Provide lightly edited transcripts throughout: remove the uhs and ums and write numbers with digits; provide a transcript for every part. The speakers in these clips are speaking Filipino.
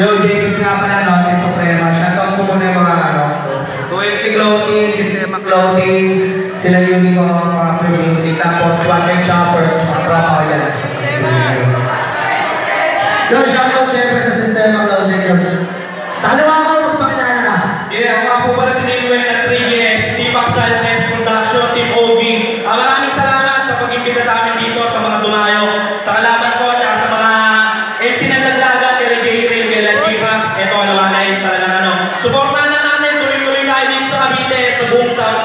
Yo, James nga pala, no? Kay Suprema. Shoutout ko muna yung mga ano. 2MC Clothing, Sistema Clothing, sila Unicorn, mga pre-music, tapos One Leg Choppers, mga tropa ko yan. Yo, shoutout siyempre sa Sistema Clothing yun. Sana ako magpakilala ka. Yeah, mga po pala si Nilwen at 3GS, Team Axel, Next Production, Team OG. Maraming salamat sa pag-imbita sa amin dito, sa mga dumayo, sa kalaban ko, at sa mga MC ng Laglagan, kay J-Rail, kay Latifax, ito ano nga nais talagang ano. Supportan na natin, tuloy-tuloy tayo dito sa Cavite at sa buong South.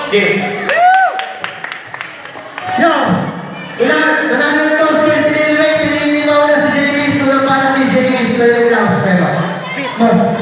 Okay. Yo! Mananong toast kayo si Nilwen, pinili mo na si J-Miss, tulong pa natin J-Miss, tulong lang, pero. Boss.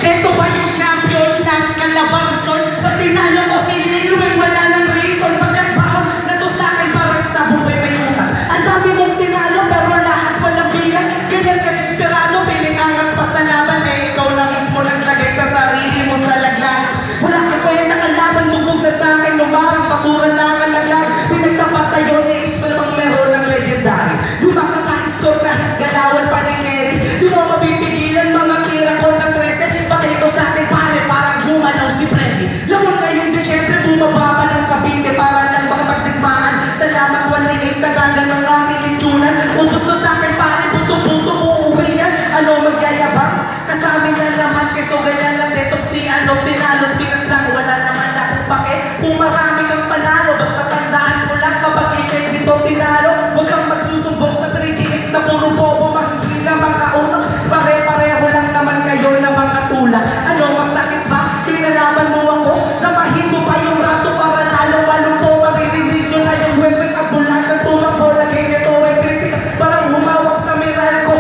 Ito ba yung champion ng Calabarzon? Pag tinalo ko si Nilwen, wala ng reason. Pagkakbaon na to sa akin parang sa buhay may utang. Ang dami mong tinalo pero lahat walang bilang. Ganyan ka desperado, piling angat pa sa laban. Eh ikaw na mismo naglagay sa sarili mo sa laglag. Wala ka pa yung nakalaban, bubog na sa akin. Lumarang basura na ang laglag. Pinagtapat tayo ni Ispa namang meron ng legendary. Yung makaka-score na galawan pa ni Kenny. Di mo mapipigilan mga tira ko ng 13. Pakito sa akin pare, parang gumanaw si Freddy. Lamon ngayong Desyembre, bumaba pa ng Cavite para lang makapagdigmaan. Salamat 1 sa ganda ng aming lintunan. Kung gusto sa akin pare, buto-buto uuwi yan. Ano magyayabang? Kasami na naman, keso ganyan lang detok si ano. Pinalot, pinas lang, wala naman akong pake. Kung marami kang panalo, basta tandaan mo lang kapag ikay dito pinalo. Huwag kang magsusumbong sa 3GS na puro bobo. Hindi na makaunang, pare-pareho lang naman kayo na mga tula. Ano masakit ba? Kinalaban mo ako na mahinto pa yung rato para lalo-palong ko. Maririnig nyo na yung webwek ang bulan ng tumakbo. Lagay nito ay kritika parang humawak sa miral ko.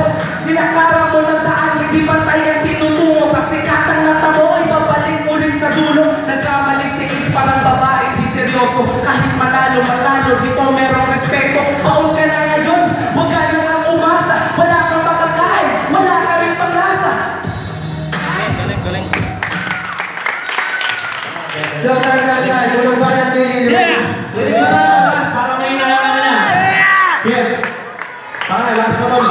Dinakara mo ng daan, hindi pantay ang tinutungo. Kasi katang natamo ay babalik ulit sa dulo. Nagkamali si X parang babae, di seryoso. Kahit manalo-manalo, dito merong respeto. Paul ka na ngayon, huwag ka nang umasa. Wala kang makakain, wala ka rin panglasa. Gagal, tulong pa natin Nilwen. Last, para may hinayang kami na. Yeah. Para last na ron.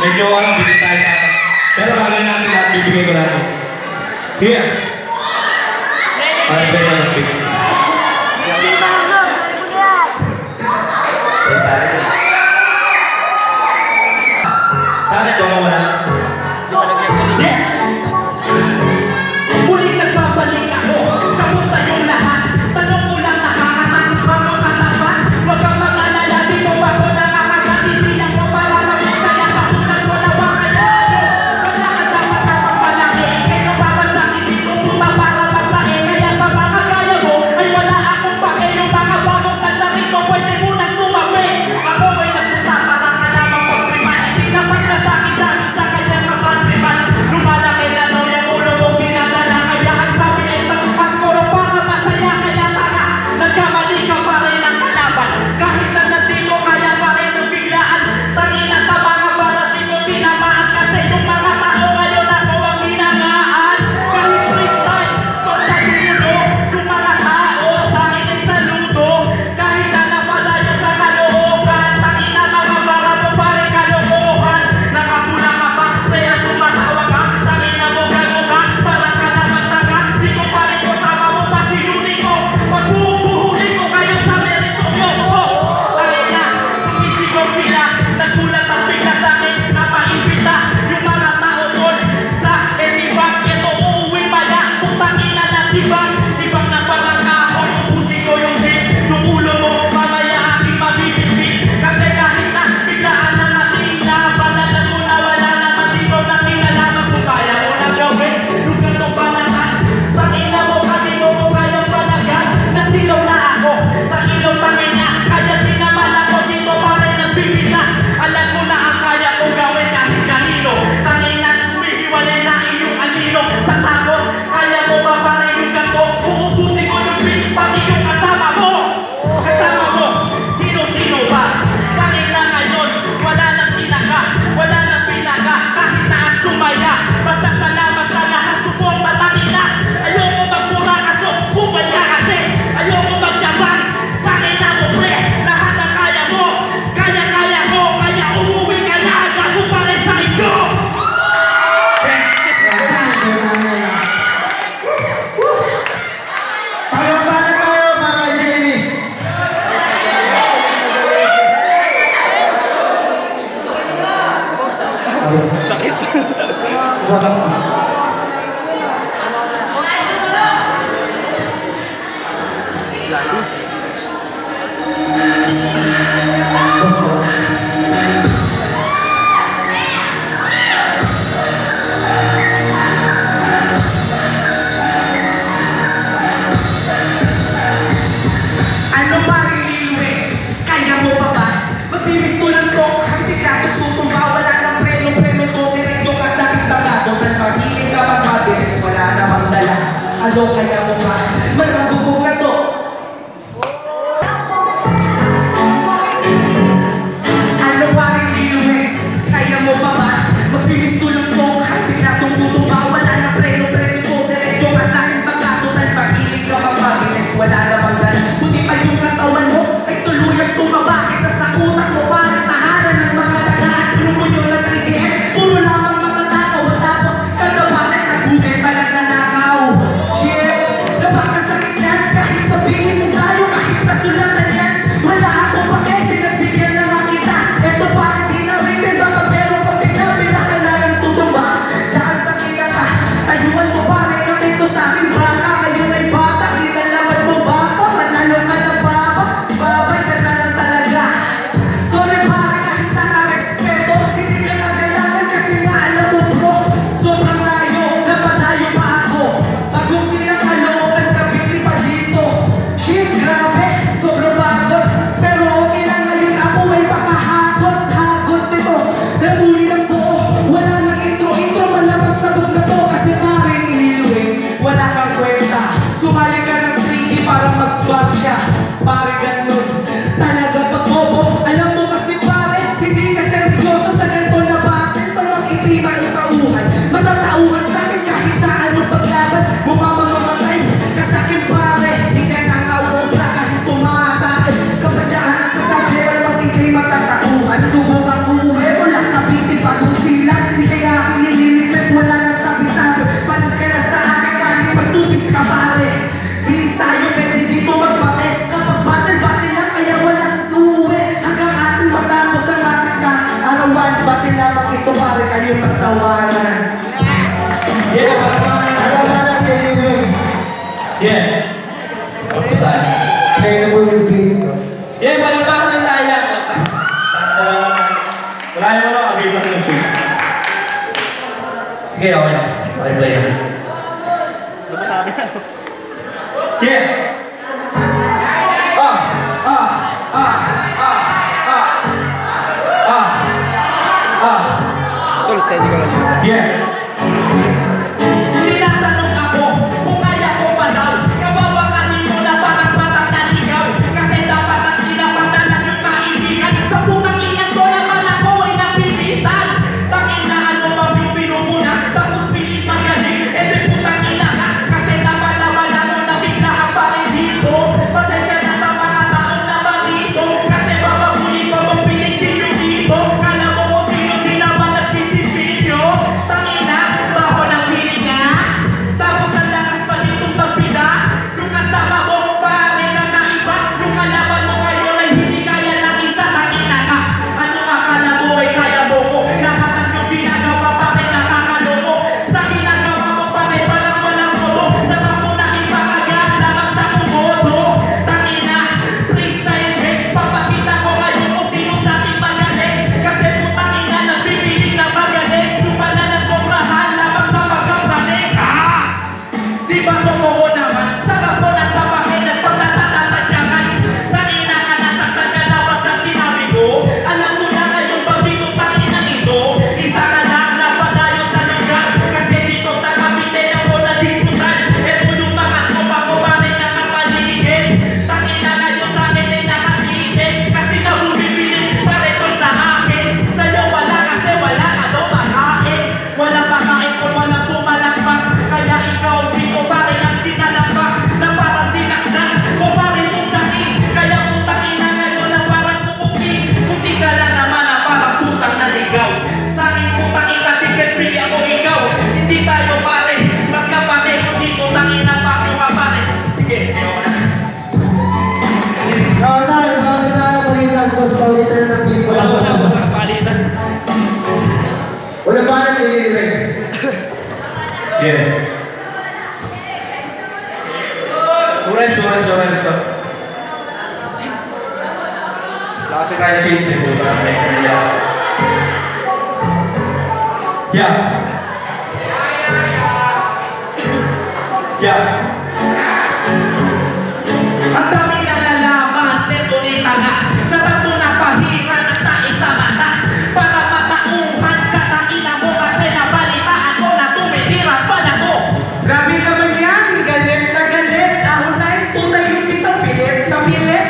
Medyo ano, bigay tayo sa atin. Pero gagawin natin lahat, bibigay ko natin. Here. Para pwede na bigay. Sana ito mo wala. Muling nagbabalik ako, kamusta yung lahat? Tanong ko lang nakakaman, paano katapat? Huwag kang mag-alala, di mo ba ko nakakagat? Hindi lang ko para mag-isaya sa unang wala ba kayo? Wala ka sa matapagpalaki, kaya napapansak hindi ko buta para magpake. Kaya sa mga kaya mo, ay wala akong pake. Yung mga bagong sandali ko, pwede mo nang tumabi. Ano pa rin liwe? Kaya mo pa ba? Magpipistulan ko, hindi ka tututumba. Wala ng preno-preno to, diretso ka sa kitagato. Nagpahiling ka magmabilis, wala namang dala. Ano kaya mo ba? Marabubog na to. Ano pa rin liwe? Kaya mo pa ba? Magpipistulan ko, hindi ka tututumba. Wala ng preno-preno to, diretso ka sa kitagato. Nagpahiling ka magmabilis, wala namang dala. Buti pa yung katawan mo ay tuluyang tumaba. Isa sa utak mo parang tahanan ng mga daga. Grupo nyo na 3DS, puro lamang matatakaw. Tapos kagawanan sa Google pa nagnanakaw. Shit, napakasakit yan. Kahit sabihin mo tayo, kahit nasulatan yan. Wala akong pake, pinagbigyan na nga kita. Eto parang di na rated, baka meron ka bigla. Pinakalalang tutumba, daan sa kita ka. Tayuan mo pare, kapito sa akin baka. Ngayon ay bata, kinalaman mo baka. Manalo ka na baba, babay ka na lang talaga. Sorry pare, kahit naka-respeto, hindi ka nagalaman kasi nga alam mo bro. Sobrang layo, napadayo pa ako. Bagong silang kalooban, kabili pa dito. Shit, grabe, sobrang pagod. Pero okay lang ngayon ako ay pakahagod nito. Namuli ng buo, wala nang intro, malamang sabog na to. Kasi paring liluwi, wala kang kwenta. Sumali ka ng tricky para mag-bag siya. Pare ganun, talaga pag-bobo. Alam mo kasi pare, hindi ka seryoso sa ganito na bakit. Parang itima yung tauhan, matatauhan sa akin kahit na anong paglaban. Mukha mamamatay ka sa akin pare, di ka nangawobra kahit tumataas. Kapadyaan sa tabi, walang ikay matatauhan. Tubog ang uwi, walang kapipi pagong sila. Di kaya aking nililigpit, wala nang sabi-sabi. Palis ka na sa akin kahit magtupis ka pare. Di tayo pwede dito magpate. Kapag battle lang kaya walang tuwi. Hanggang ating matapos ang ating kaarawan. Battle lamang ito pare kayong magtawanan. Yeah, parang Alam kay Liwe. yeah. Saan? Kaya mo yung beat. Yeah, parang ng daya. Wala yung mga abit lang yung shoes. Sige, okay na. Okay, play na. Lumasabi na. Yeah. Tol, steady ka lang yun. Yeah. Tinatanong ako kung kaya ko pa daw. Kawawa ka dito na parang batang naligaw. Kasi dapat at sinapadalan yung kaibigan. Sa putang ingat ko naman ako ay napilitan. Tangin na ano pa yung pinupuna. Tapos pilit magaling. E di putang ina ka. Kasi dapat naman ako na bigla ang pare dito. Pasensya na sa mga taong naman dito. Kasi bababuli ko magpiling sinyo dito. Kala mo kung sino din naman nagsisilbinyo. Tangin na, baho ng piling nga. Tapos ang lakas pa ditong pagbida. Yung kasama mo, pare na naiba. Yung kalaban mo ngayon ay hindi kaya ng isa. Tangin na ka, ano akala mo ay kaya mo ko. Lahat ng yung ginagawa pa rin nakakaloko. Sa ginagawa mo pare parang walang bobo. Sama mo na ipakagat lamang sa kumoto. Tangin na, freestyle break. Papakita ko ngayon kung sino sa ating magaling. Kasi putang ina nagpipiling na magaling. Yung pala nagsobrahan lamang sa pagkapraning. Di ba totoo naman? Sarap ko na sa bakit at pag natatatadyakan. Tangina ka nasaktan ka na ba sa sinabi ko? Alam mo na ngayon pag dito tangina ito. Isa ka lang napadayo sa lugar. Kasi dito sa Cavite ako nadiputan. Eto yung mga tropa ko pa rin nakapaligid. Tangina ngayon sa akin ay nakatigil. Kasi nabubibiling pare tol sa akin. Sa'yo wala kasi wala ka daw makain. Wala pakain kung walang pumalakpak. Kaya ikaw dito pare ang sinalakpak. Na parang dinakdak o pare yung sakin. Kaya putang ina ngayon na parang kukuki. Kunti ka lang naman na parang pusang naligaw. Sa akin putang ina ticket free ako ikaw. Hindi tayo pare magkapate. Kundi putang ina pa yung pare. Sige, ayaw na. Bakit na palitan ko sa palitan ng beat? Wala palitan. Wala pa rin kay Liwe. Kasi kaya change yung puta. Yeah. Yeah. Ang daming nalalaman, neto ni tanga. Sarap mo na pahingan at naisa mata. Para matauhan ka na ina mo kasi nabalitaan ko na tumitira pala ko. Grabe naman yan, galit na galit. Ako na yung tunay yung pitang pilit na pilit.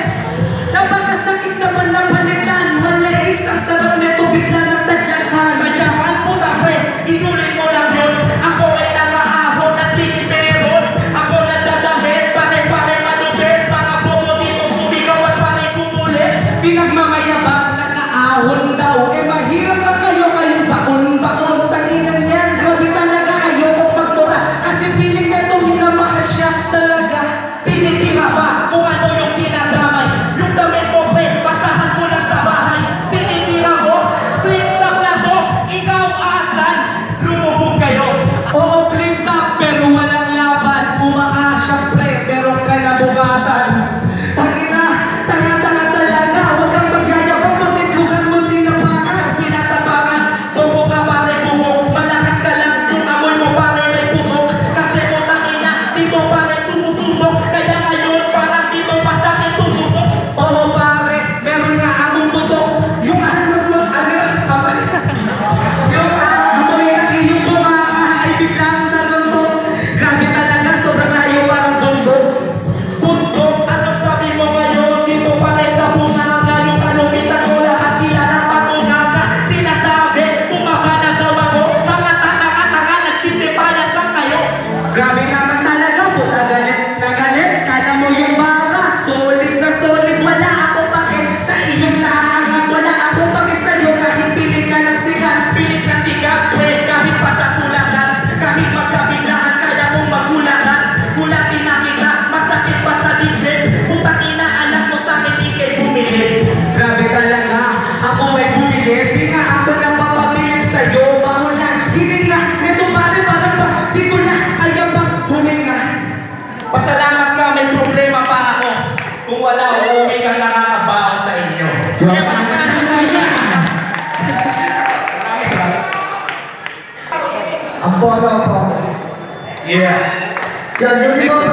Napakasakit naman na palitan. Malays ang sarap neto bigla ng tadyakan. Madyakan po na pre, inulit mo lang yun. Ako ay nakaahon at tinimeron. Ako nadadamit, pare-pare malupit. Mga bobo dito sumigaw at pare kumulit. Pinagmamayabang nakaahon daw. Eh mahirap pa kayo, kayong baon-baon. Tanginan yan, grabe talaga kayo kung magmura. Kasi feeling na itong hinamahal siya talaga. Tinitira ba kung ano yung dinadamay? Yung damit mo pre, basahan mo lang sa bahay. Tinitira mo, flip top na to. Ikaw asan? Lumubog kayo. Oo, flip top, pero walang laban. Umaasya pre, pero kinabukasan. Tangina, tanga-tanga talaga. Huwag kang magyayabang, magtitlugan mo tinapakan. Pinatabangan, tubo ka pare buhok. Malakas ka lang, yung amoy mo pare may putok. Kasi mo tangina, dito pare sumusubok. Kaya ngayon parang dito pa sa akin tumusok. Oo pare, meron nga akong putok. Yung ano mo, yung amoy ng iyong bumaka ay biglang naluntok. Grabe talaga, sobrang layo parang bundok. Bundok, anong sabi mo ngayon? Dito pare sa bunganga. Yung kalupitan ko lahat sila ng patunanga. Sinasabi, bumaba na daw ako. Mga tanga-tanga, nagsintipayat lang kayo. Grabe naman talaga, puta galit na galit. Kala mo yung baka, solid na solid. Wala ako pake sa iyong naangat. Wala ako pake sa'yo kahit pilit ka ng sikat. Pilit na sigat, pre, kahit pa sa sulatan. Kahit magkabiglaan, kaya mong magulatan. Gulatin na kita, masakit pa sa dibdib. Putang ina, alam mo sa'kin, ikay bumili. Grabe talaga, ako ay bumili. Di nga ako nang papabilib sa'yo. Bahulan, hindi nga, neto pare parang ba? Di ko na ayaw bang huminga. Pasalamat ka, may problema pa ako. Kung wala, uuwi kang nakakabaon sa inyo. Maraming salamat. Ang bono po. Yeah. Yan, yung ikaw,